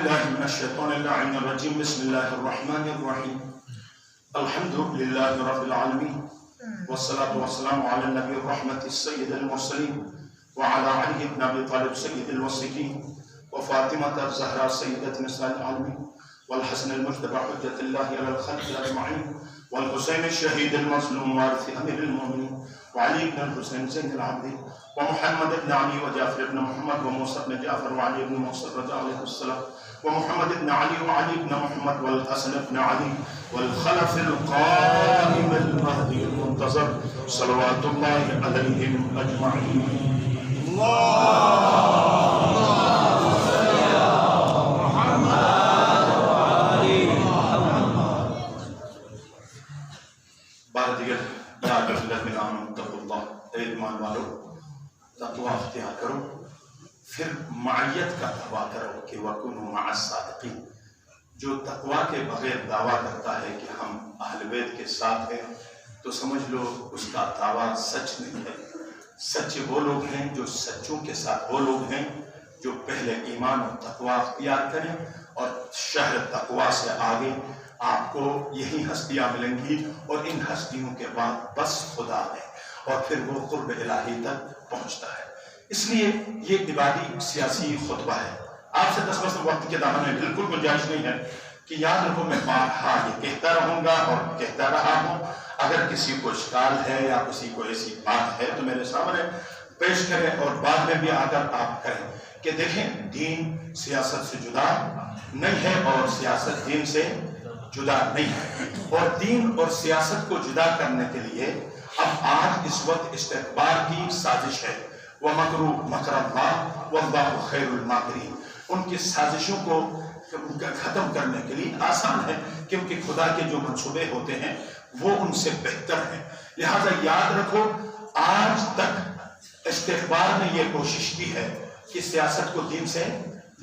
بالله من الشيطان اللعين الرجيم. بسم الله الرحمن الرحيم. الحمد لله رب العالمين والصلاة والسلام على النبي الرحمة السيد المرسلين وعلى علي بن أبي طالب سيد الوصيين وفاطمة الزهراء سيدة نساء العالمين والحسن المجتبى حجة الله على الخلق أجمعين والحسين الشهيد المظلوم وارث أمير المؤمنين وعلي بن الحسين زين العابدين ومحمد بن علي وجعفر بن محمد وموسى بن جعفر وعلي بن موسى رضي عليه السلام ومحمد بن علي وعلي بن محمد والحسن بن علي والخلف القائم المهدي المنتظر صلوات الله عليهم أجمعين. بار دیگر یا الذین آمنوا اتقوا اللہ، اے ایمان والو تقوی اختیار کرو، پھر معیت کا دعویٰ کرو کہ وَكُونُوا مَعَ الصَّادِقِينَ. جو تقوی کے بغیر دعویٰ کرتا ہے کہ ہم اہل بیت کے ساتھ ہیں تو سمجھ لو اس کا دعویٰ سچ نہیں ہے. سچ وہ لوگ ہیں جو سچوں کے ساتھ، وہ لوگ ہیں جو پہلے ایمان اور تقوی اختیار کریں اور شہر تقوی سے آگے آپ کو یہی ہستیاں ملیں گی اور ان ہستیوں کے بعد بس خدا ہے اور پھر وہ قرب الہی تک پہنچتا ہے. اس لیے یہ عبادی سیاسی خطبہ ہے. آپ سے 10 وقت کے دامن میں بالکل گنجائش نہیں ہے کہ یاد رکھو میں بارہا یہ کہتا رہوں گا اور کہتا رہا ہوں. اگر کسی کو اشکال ہے یا کسی کو ایسی بات ہے تو میرے سامنے پیش کریں اور بعد میں بھی آ کر آپ کہیں کہ دیکھیں دین سیاست سے جدا نہیں ہے اور سیاست دین سے جدا نہیں ہے. اور دین اور سیاست کو جدا کرنے کے لیے اب آج اس وقت استکبار کی سازش ہے. وَمَكْرُوا مَكْرَ اللَّهِ وَاللَّهُ خَيْرُ الْمَاكِرِينَ. ان کی سازشوں کو ختم کرنے کے لیے آسان ہے کیونکہ خدا کے جو منصوبے ہوتے ہیں وہ ان سے بہتر ہیں. لہذا یاد رکھو آج تک استکبار نے یہ کوشش کی ہے کہ سیاست کو دین سے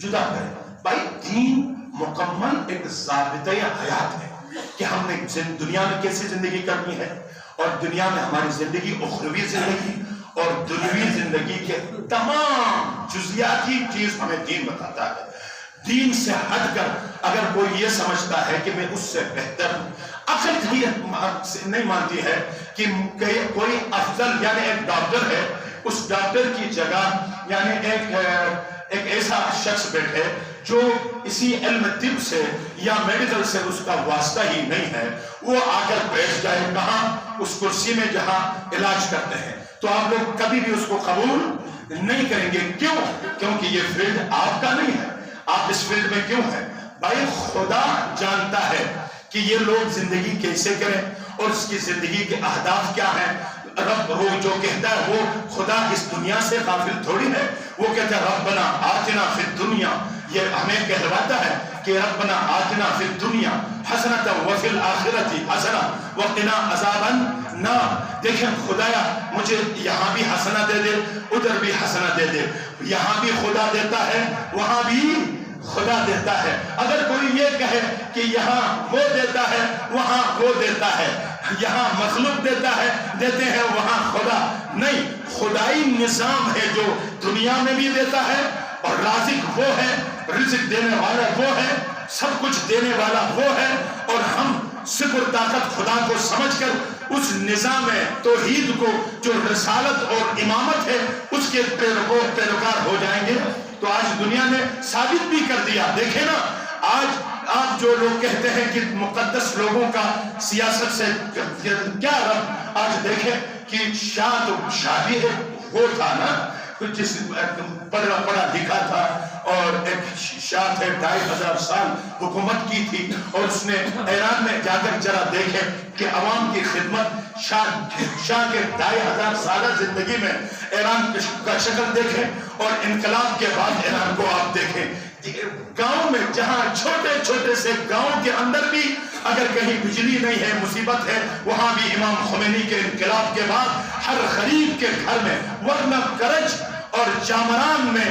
جدا کرے. بھائی دین مکمل ایک ضابطۂ حیات ہے کہ ہم نے دنیا میں کیسے زندگی کرنی ہے اور دنیا میں ہماری زندگی اخروی زندگی اور دنیوی زندگی کے تمام جزیاتی چیز ہمیں دین بتاتا ہے. دین سے ہٹ کر اگر کوئی یہ سمجھتا ہے کہ میں اس سے بہتر ہوں، عقل نہیں مانتی ہے کہ کوئی افضل یعنی ایک ڈاکٹر ہے اس ڈاکٹر کی جگہ یعنی ایک ایسا شخص بیٹھے جو اسی علم طب سے یا میڈیکل سے اس کا واسطہ ہی نہیں ہے، وہ آ کر بیٹھ جائے کہاں اس کرسی میں جہاں علاج کرتے ہیں، تو آپ لوگ کبھی بھی اس کو قبول نہیں کریں گے. کیوں؟ کیونکہ یہ فیلڈ آپ کا نہیں ہے. آپ اس فیلڈ میں کیوں ہیں؟ بھائی خدا جانتا ہے کہ یہ لوگ زندگی کیسے کریں اور اس کی زندگی کے اہداف کیا ہیں. رب وہ جو کہتا ہے وہ خدا اس دنیا سے غافل تھوڑی ہے. وہ کہتا ہے ربنا آتنا فی الدنیا، یہ ہمیں کہلواتا ہے کہ ربنا آتنا فی الدنیا حسنۃ وفی الآخرۃ حسنۃ وقنا عذاب النار. دیکھیں خدایا مجھے یہاں بھی حسنہ دے دے، ادھر بھی حسنہ دے دے. یہاں بھی خدا دیتا ہے وہاں بھی خدا دیتا ہے. اگر کوئی یہ کہے کہ یہاں وہ دیتا ہے وہاں وہ دیتا ہے، یہاں مخلوق دیتا ہے دیتے ہیں وہاں خدا نہیں. خدائی نظام ہے جو دنیا میں بھی دیتا ہے اور رازق وہ ہے، رزق دینے والا وہ ہے، سب کچھ دینے والا وہ ہے. اور ہم سپر طاقت خدا کو سمجھ کر اس نظام توحید کو جو رسالت اور امامت ہے اس کے پیروکار ہو جائیں گے تو آج دنیا نے ثابت بھی کر دیا. دیکھیں نا آج آپ جو لوگ کہتے ہیں کہ مقدس لوگوں کا سیاست سے کیا رب، آج دیکھیں کہ شاہ بھی ہے وہ تھا نا جس پڑھا لکھا تھا اور ایک شاہ تھے 2500 سال حکومت کی تھی اور اس نے ایران میں جا کر ذرا دیکھے کہ عوام کی خدمت شاہ کے 2500 سالہ زندگی میں ایران کا شکل دیکھیں اور انقلاب کے بعد ایران کو آپ دیکھیں. گاؤں میں جہاں چھوٹے چھوٹے سے گاؤں کے اندر بھی اگر کہیں بجلی نہیں ہے مصیبت ہے، وہاں بھی امام خمینی کے انقلاب کے بعد ہر غریب کے گھر میں، ورنہ کرج اور چامران میں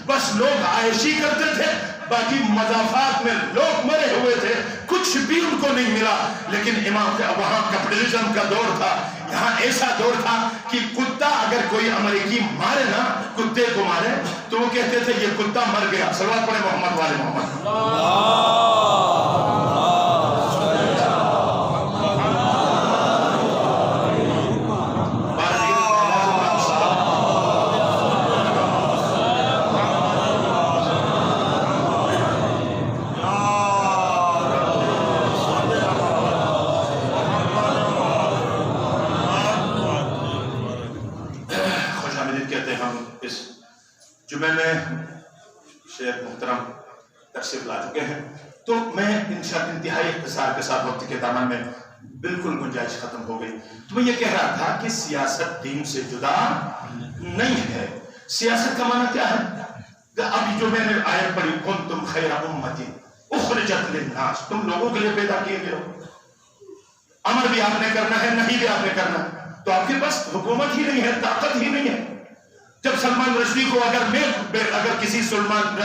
بس لوگ عائشی کرتے تھے، باقی مضافات میں لوگ مرے ہوئے تھے، کچھ بھی ان کو نہیں ملا. لیکن امام کا وہاں کیپٹلزم کا دور تھا. یہاں ایسا دور تھا کہ کتا اگر کوئی امریکی مارے نا، کتے کو مارے تو وہ کہتے تھے یہ کتا مر گیا. صلوات پڑھیں محمد والے محمد. جمعے میں شیخ محترم تشریف لا چکے ہیں تو میں انتہائی اختصار کے ساتھ وقت کے دامن میں بالکل گنجائش ختم ہو گئی. تو میں یہ کہہ رہا تھا کہ سیاست دین سے جدا نہیں ہے. سیاست کا معنی کیا ہے؟ اب جو میں نے آیت پڑھی کنتم خیر امت اخرجت للناس، تم لوگوں کے لیے پیدا کیے گئے ہو. امر بھی آپ نے کرنا ہے، نہیں بھی آپ نے کرنا ہے. تو آپ کے پاس حکومت ہی نہیں ہے، طاقت ہی نہیں ہے. جب سلمان رشدی کو اگر کسی سلمان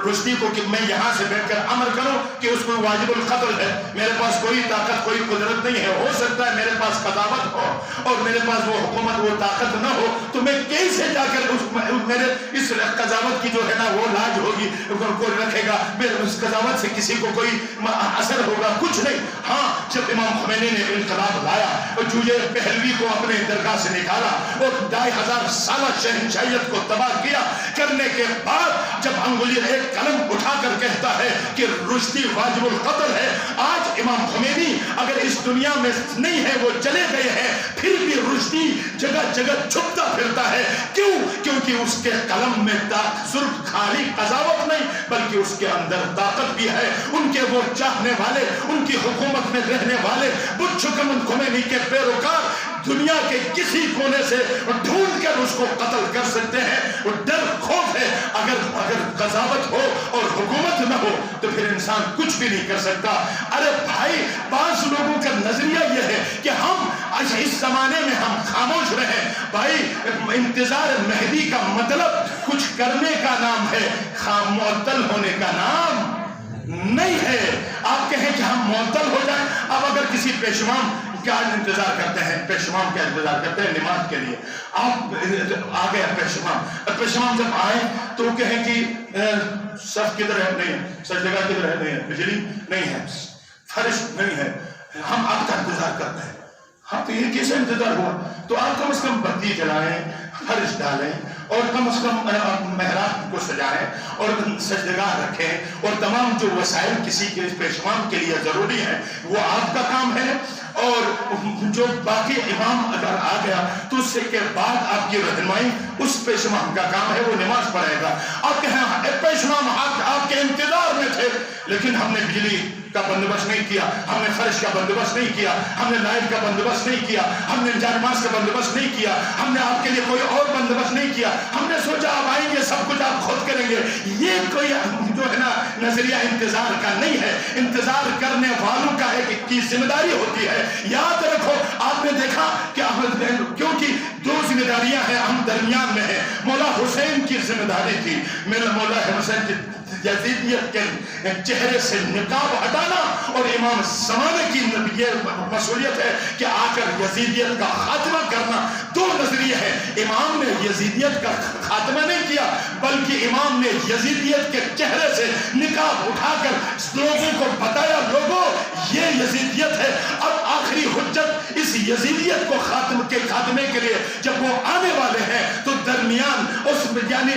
رشدی کو کہ میں یہاں سے بیٹھ کر امر کروں کہ اس کو واجب القتل ہے، میرے پاس کوئی طاقت کوئی قدرت نہیں ہے، ہو سکتا ہے میرے پاس قضاوت ہو اور میرے پاس وہ حکومت وہ طاقت نہ ہو، تو میں کیسے جا کر میرے اس قضاوت کی جو ہے نا وہ لاج ہوگی، کوئی رکھے گا، اس قضاوت سے کسی کو کوئی اثر ہوگا؟ کچھ نہیں. ہاں جب امام خمینی نے انقلاب لایا اور جوجے پہلوی کو اپنے درگاہ سے نکالا اور 2500 سالہ شہنشاہیت کو تباہ کیا کرنے کے بعد جب انگلی ایک قلم اٹھا کر کہتا ہے کہ رشدی واجب القتل ہے، آج امام خمینی اگر اس دنیا میں نہیں ہے، وہ چلے گئے ہیں، پھر بھی رشدی جگہ جگہ چھپتا پھرتا ہے. کیوں؟ کیونکہ اس کے قلم میں صرف خالی قضاوت نہیں بلکہ اس کے اندر طاقت بھی ہے. ان کے وہ چاہنے والے، ان کی حکومت میں رہنے والے بچ خمینی کے پیروکار دنیا کے کسی کونے سے ڈھونڈ کر اس کو قتل کر سکتے ہیں. وہ ڈر خوف ہے. اگر قضاوت ہو اور حکومت نہ ہو تو پھر انسان کچھ بھی نہیں کر سکتا. ارے بھائی، بعض لوگوں کا نظریہ یہ ہے کہ ہم اس زمانے میں ہم خاموش رہیں. بھائی، انتظار مہدی کا مطلب کچھ کرنے کا نام ہے، معطل ہونے کا نام نہیں ہے. آپ کہیں کہ ہم معطل ہو جائیں. اب اگر کسی پیشوام کیا انتظار کرتے ہیں، پیشوام کیا انتظار کرتے ہیں؟ نماز کے لیے. آپ آ گئے پیشوام جب آئے تو وہ کہیں کہ صف کدھر ہے؟ نہیں ہے. سجدگاہ کدھر ہے؟ نہیں ہے. بجلی نہیں ہے. فرش نہیں ہے. ہم آپ کا انتظار کرتے ہیں. ہاں تو یہ کیسے انتظار ہوا؟ تو آپ کم از کم بتی جلائیں، فرش ڈالیں اور کم از کم محراب کو سجائیں اور سجدگاہ رکھیں اور تمام جو وسائل کسی کے پیشوام کے لیے ضروری ہیں وہ آپ کا کام ہے. اور جو باقی امام اگر آ گیا تو اس سے کے بعد آپ کی رہنمائی اس پیشوام کا کام ہے، وہ نماز پڑھے گا. آپ کہیں پیشوام آپ کے انتظار میں تھے لیکن ہم نے بجلی کا بندوبست نہیں کیا، ہم نے فرش کا بندوبست نہیں کیا، ہم نے لائٹ کا بندوبست نہیں کیا، ہم نے جانماز کا بندوبست نہیں کیا، ہم نے آپ کے لیے کوئی اور بندوبست نہیں کیا. ہم نے سوچا آپ آئیں گے سب کچھ آپ خود کریں گے. یہ کوئی جو ہے نا نظریہ انتظار کا نہیں ہے. انتظار کرنے والوں کا ایک کی ذمہ داری ہوتی ہے. یاد رکھو، آپ نے دیکھا کہ کیونکہ دو ذمہ داریاں ہیں، ہم درمیان میں ہیں. مولا حسین کی ذمہ داری تھی، مولا حسین کی یزیدیت کے چہرے سے نقاب ہٹانا اور امام زمانے کی یہ مسئولیت ہے کہ آ کر یزیدیت کا خاتمہ کرنا. دو نظریے ہیں. امام نے یزیدیت کا خاتمہ نہیں کیا بلکہ امام نے یزیدیت کے چہرے سے نقاب اٹھا کر لوگوں کو بتایا، لوگوں یہ یزیدیت ہے. اب آخری حجت اس یزیدیت کو خاتمے کے لیے جب وہ آنے والے ہیں تو درمیان اس یعنی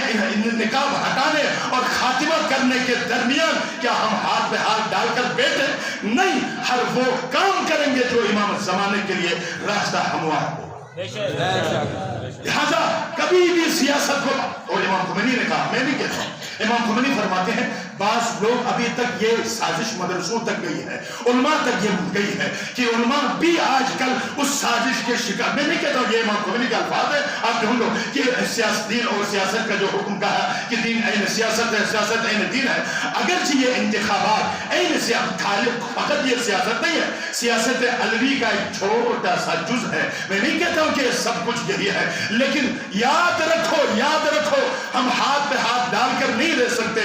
نقاب ہٹانے اور خاتمہ کرنے کے درمیان کیا ہم ہاتھ پہ ہاتھ ڈال کر بیٹھے؟ نہیں، ہر وہ کام کریں گے جو امام زمانے کے لیے راستہ ہموار ہو. لہذا کبھی بھی سیاست کو، اور امام خمینی نے کہا، میں نہیں کہتا ہوں، امام خمینی فرماتے ہیں بعض لوگ ابھی تک یہ سازش مدرسوں تک گئی ہے، علماء تک یہ گئی ہے کہ علماء بھی آج کل اس سازش کے شکار. میں نہیں کہتا ہوں، یہ امام خمینی کے الفاظ ہے، آپ ڈھونڈو کہ دین اور سیاست کا جو حکم کہا کہ دین عین سیاست ہے، سیاست عین دین ہے. اگرچہ یہ انتخابات عین سیاست، فقط یہ سیاست نہیں ہے، سیاست علوی کا ایک چھوٹا سا جز ہے. میں نہیں کہتا ہوں کہ سب کچھ یہی ہے، لیکن یاد رکھو ہم ہاتھ پہ ہاتھ ڈال کر نہیں رہ سکتے.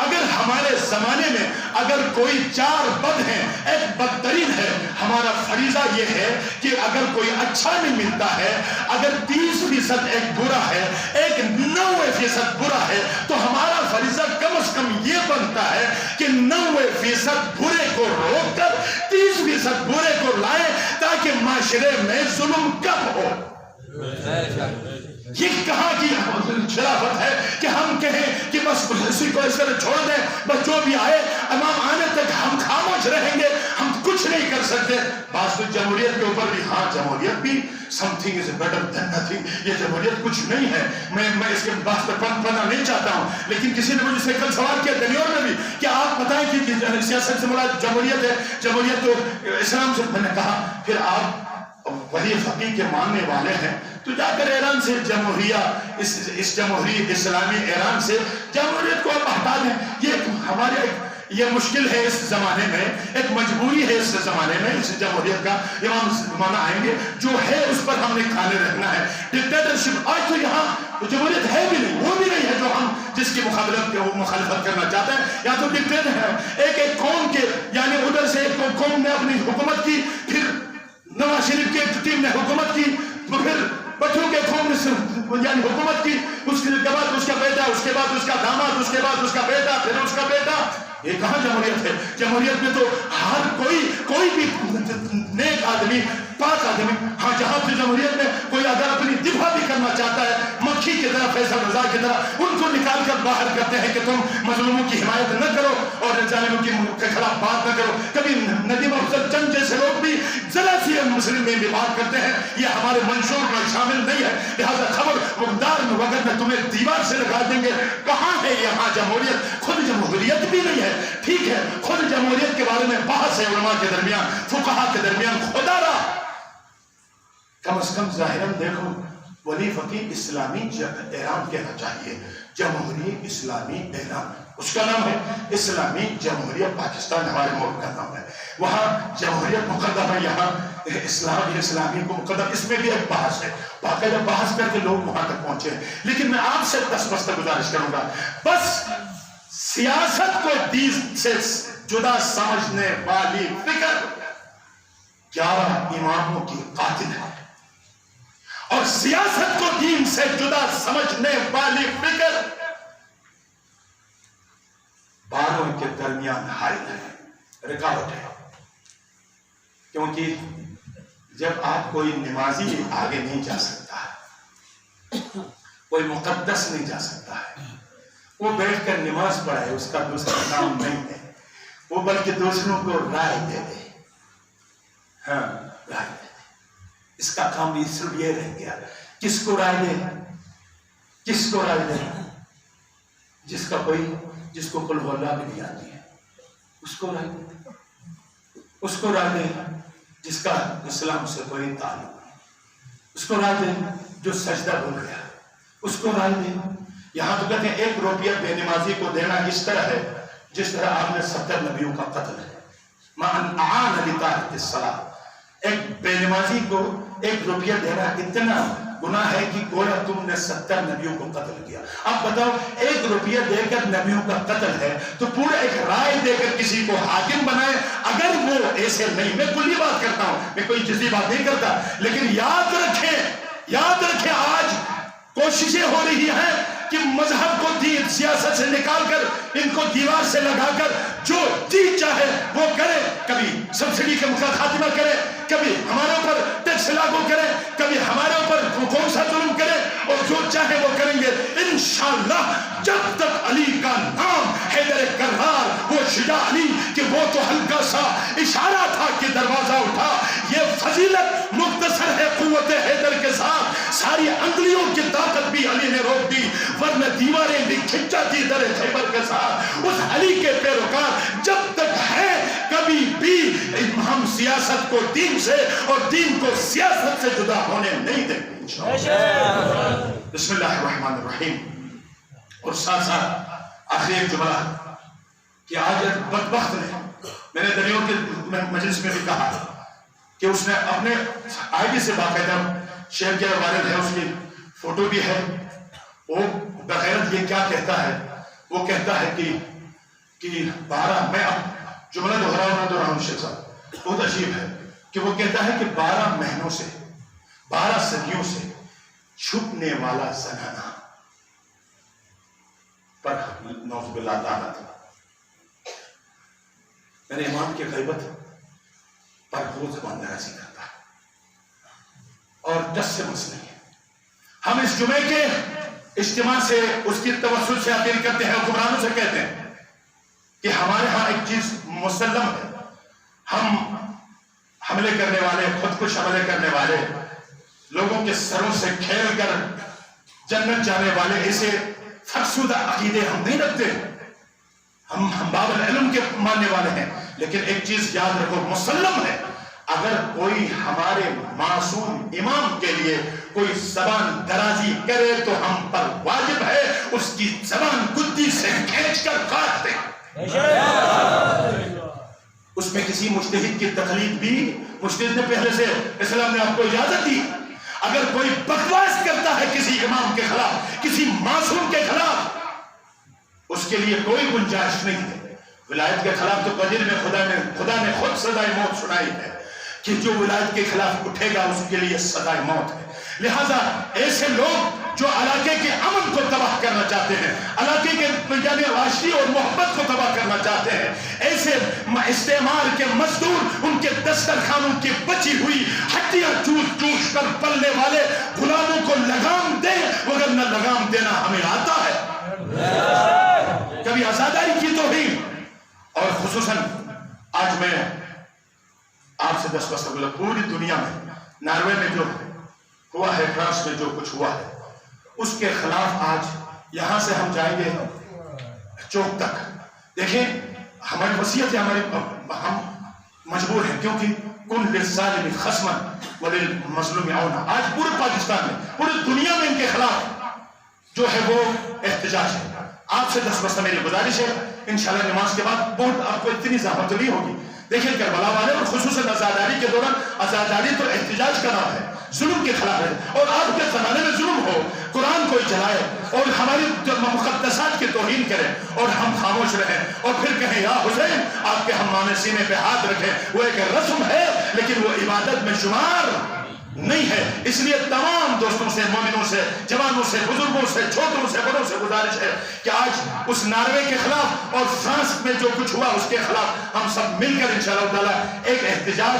اگر ہمارے زمانے میں اگر کوئی 4 بد ہیں، ایک بدترین ہے، ہمارا فریضہ یہ ہے کہ اگر کوئی اچھا نہیں ملتا ہے، اگر 30% ایک برا ہے، ایک 90% برا ہے، تو ہمارا فریضہ کم از کم یہ بنتا ہے کہ 90% برے کو روک کر 30% برے کو لائیں تاکہ معاشرے میں ظلم کم ہو۔ یہ کہاں کی شرافت ہے کہ ہم کہیں کہ بس اسی کو اس طرح چھوڑ دیں، بس جو بھی آئے امام آنے تک ہم خاموش رہیں گے، ہم کچھ نہیں کر سکتے۔ بعض تو جمہوریت کے اوپر بھی، ہاں جمہوریت بھی something is better than nothing، یہ جمہوریت کچھ نہیں ہے، میں اس کے بات پر پڑھنا نہیں چاہتا ہوں، لیکن کسی نے مجھ سے کل سوال کیا دنیور میں بھی کہ آپ بتائیں کہ سیاست سے مراد جمہوریت ہے، جمہوریت تو اسلام سے، میں نے کہا پھر آپ ولی فقیہ کے ماننے والے ہیں تو جا کر ایران سے جمہوریہ، اس جمہوری اسلامی ایران سے جمہوریت کو آپ ہٹا دیں۔ یہ ہمارے یہ مشکل ہے اس زمانے میں، ایک مجبوری ہے اس زمانے میں، اس جمہوریت کا امام زمانہ آئیں گے، جو ہے اس پر ہم نے کھانے رکھنا ہے۔ ڈکٹیٹرشپ آج تو یہاں جمہوریت ہے بھی نہیں، وہ بھی نہیں ہے جو ہم جس کی مخالفت کرنا چاہتے ہیں، یا تو ڈکٹیٹر ہے ایک قوم کے، یعنی ادھر سے ایک قوم نے اپنی حکومت کی، پھر نواز شریف کی ایک ٹیم نے حکومت کی، پھر بچوں کے قوم نے یعنی حکومت کی، اس کے بعد اس کا بیٹا، اس کے بعد اس کا داماد، اس کے بعد اس کا بیٹا، پھر اس کا بیٹا۔ یہ کہاں جمہوریت ہے؟ جمہوریت میں تو ہر کوئی بھی نیک آدمی، پاک آدمی، ہاں جہاں پہ جمہوریت میں کوئی اگر اپنی دفاع بھی کرنا چاہتا ہے، مکھی کی طرح، فیصل رضا کی طرح ان کو نکال کر باہر کرتے ہیں کہ تم مظلوموں کی حمایت نہ کرو اور ظالموں کے خلاف بات نہ کرو۔ کبھی ندیم افضل چند جیسے لوگ بھی ذرا سی مسلم میں بھی بات کرتے ہیں، یہ ہمارے منشور میں شامل نہیں ہے، لہذا خبر مقدار میں وقت میں تمہیں دیوار سے لگا دیں گے۔ کہاں ہے یہاں جمہوریت؟ خود جمہوریت بھی نہیں ہے، ٹھیک ہے، خود جمہوریت کے بارے میں بحث ہے علماء کے درمیان، فقہا کے درمیان، خدا را کم از کم ظاہراً دیکھو ولی فقیہ اسلامی ایران کہنا چاہیے، جمہوری اسلامی ایران، اس کا نام ہے اسلامی جمہوریہ پاکستان، ہمارے ملک کا نام ہے، وہاں جمہوریت مقدم ہے، یہاں اسلامی کو مقدم، اس میں بھی ایک بحث ہے، باقاعدہ بحث کر کے لوگ وہاں تک پہنچے ہیں۔ لیکن میں آپ سے دستبستہ گزارش کروں گا، بس سیاست کو دین سے جدا سمجھنے والی فکر 11 اماموں کی قاتل ہے، اور سیاست کو دین سے جدا سمجھنے والی فکر 12 کے درمیان حائل ہے، رکاوٹ ہے۔ کیونکہ جب آپ کوئی نمازی آگے نہیں جا سکتا ہے، کوئی مقدس نہیں جا سکتا ہے، وہ بیٹھ کر نماز پڑھائے، اس کا دوسرا کام نہیں ہے، وہ بلکہ دوسروں کو رائے دے دے، ہاں رائے دے دے، اس کا کام بھی صرف یہ رہ گیا، کس کو رائے دے، کس کو رائے دے؟ جس کو قل هو اللہ بھی نہیں آتی ہے، اس کو رائے دے، اس کو رائے دے جس کا اسلام سے کوئی تعلق نہیں، اس کو رائے دے جو سجدہ بھول گیا، اس کو رائے دے۔ یہاں تو کہتے ہیں 1 روپیہ بے نمازی کو دینا اس طرح ہے جس طرح آپ نے 70 نبیوں کا قتل ہے۔ مَنْ أَعَانَ لِطَاعَةِ الصَّلَاةِ، ایک بے نمازی کو 1 روپیہ دینا اتنا گناہ ہے کہ گویا تم نے 70 نبیوں کو قتل کیا۔ اب بتاؤ 1 روپیہ دے کر نبیوں کا قتل ہے تو پورا ایک رائے دے کر کسی کو حاکم بنائے، اگر وہ ایسے نہیں، میں کلی بات کرتا ہوں، میں کوئی جزوی بات نہیں کرتا، لیکن یاد رکھیں آج کوششیں ہو رہی ہیں کہ مذہب کو دین سیاست سے نکال کر ان کو دیوار سے لگا کر جو جی چاہے وہ کرے، کبھی سبسڈی کا خاتمہ کرے، کبھی ہمارے اوپر ٹیکس لاگو کرے، کبھی ہمارے اوپر کون سا ظلم کرے، اور جو چاہے وہ کریں گے انشاءاللہ۔ جب تک علی کا نام حیدر کرار، وہ شجاع علی کہ وہ تو ہلکا سا اشارہ تھا کہ دروازہ اٹھا، یہ فضیلت مختصر ہے قوت حیدر کے ساتھ، ساری انگلیوں کی طاقت بھی علی نے روک دی، ورنہ دیواریں بھی کھنچا تھی در خیبر کے ساتھ۔ اس علی کے پیروکار جب تک ہے، کبھی بھی ہم سیاست کو دین سے اور دین کو سیاست سے جدا ہونے نہیں دیں گے انشاءاللہ۔ بسم اللہ الرحمن الرحیم۔ اور ساتھ ساتھ آخری ایک جملہ کہ آج ایک بدبخت نے، میں نے دنیوں کے مجلس میں بھی کہا کہ اس نے اپنے آئی ڈی سے باقاعدہ شیئر کیا، والد ہے، اس کی فوٹو بھی ہے، وہ بغیرت یہ کیا کہتا ہے، وہ کہتا ہے کہ کہ 12 میں اب جملہ دہرا ہوں شیخ صاحب، بہت عجیب ہے کہ وہ کہتا ہے کہ 12 مہینوں سے 12 صدیوں سے چھپنے والا زنانہ پر نعوذ باللہ لعنت۔ میرے امام کی غیبت پر وہ زبان درازی کرتا ہے اور 10 سے مسئلہ ہے۔ ہم اس جمعے کے اجتماع سے اس کی توسل سے اپیل کرتے ہیں، حکمرانوں سے کہتے ہیں کہ ہمارے ہاں ایک چیز مسلم ہے، ہم حملے کرنے والے، خودکش حملے کرنے والے لوگوں کے سروں سے کھیل کر جنت جانے والے ایسے فرسودہ عقیدے ہم نہیں رکھتے، ہم باب العلم کے ماننے والے ہیں، لیکن ایک چیز یاد رکھو مسلم ہے، اگر کوئی ہمارے معصوم امام کے لیے کوئی زبان درازی کرے تو ہم پر واجب ہے اس کی زبان گدی سے کھینچ کر کاٹ دیں۔ اس میں کسی مجتہد کی تقلید بھی، مجتہد نے پہلے سے اسلام نے آپ کو اجازت دی، اگر کوئی بکواس کرتا ہے کسی امام کے خلاف، کسی معصوم کے خلاف، اس کے لیے کوئی گنجائش نہیں ہے۔ ولایت کے خلاف تو قدیر میں خدا نے خود سزائے موت سنائی ہے کہ جو ولایت کے خلاف اٹھے گا اس کے لیے سزائے موت ہے۔ لہذا ایسے لوگ جو علاقے کے امن کو تباہ کرنا چاہتے ہیں، علاقے کے یعنی راشدی اور محبت کو تباہ کرنا چاہتے ہیں، ایسے استعمار کے مزدور ان کے دسترخوانوں کی بچی ہوئی ہڈیاں چوس چوس کر پلنے والے غلاموں کو لگام دیں، وگرنہ لگام دینا ہمیں آتا ہے۔ کبھی آزاداری کی توہین، اور خصوصاً آج میں آپ سے 10 بستہ بولا، پوری دنیا میں ناروے میں جو ہوا ہے، فرانس میں جو کچھ ہوا ہے، اس کے خلاف آج یہاں سے ہم جائیں گے چوک تک، دیکھیں ہماری وصیت ہے، ہم مجبور ہیں، کیونکہ کن للظالم خصما وللمظلوم عونا۔ آج پورے پاکستان میں، پوری دنیا میں ان کے خلاف جو ہے وہ احتجاج ہے۔ آپ سے 10 بستہ میری گزارش ہے، انشاءاللہ نماز کے بعد بہت آپ کو اتنی زحمت نہیں ہوگی، دیکھیں کربلا والے، اور خصوصاً آزاداری کے دوران، آزاداری تو احتجاج کا نام ہے، ظلم کے خلاف ہے، اور آپ کے زمانے میں ظلم ہو، قرآن کوئی جلائے اور ہماری مقدسات کی توہین کرے اور ہم خاموش رہیں اور پھر کہیں یا حسین آپ کے ہمامے سینے پہ ہاتھ رکھیں، وہ ایک رسم ہے لیکن وہ عبادت میں شمار نہیں ہے۔ اس لیے تمام دوستوں سے، مومنوں سے، جوانوں سے، بزرگوں سے، چھوٹوں سے، بڑوں سے گزارش ہے کہ آج اس ناروے کے خلاف اور فرانس میں جو کچھ ہوا اس کے خلاف ہم سب مل کر انشاءاللہ تعالی ایک احتجاج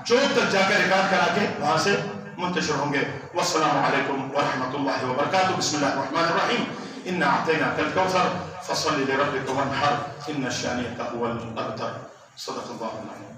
چوک تک جا کر ریکارڈ کرا کے وہاں سے منتشر ہوں گے۔ والسلام علیکم ورحمۃ اللہ وبرکاتہ۔ بسم اللہ الرحمن الرحیم۔ انا اعطیناک الکوثر فصل لربک وانحر ان شانئک هو الابتر۔ صدق اللہ العظیم۔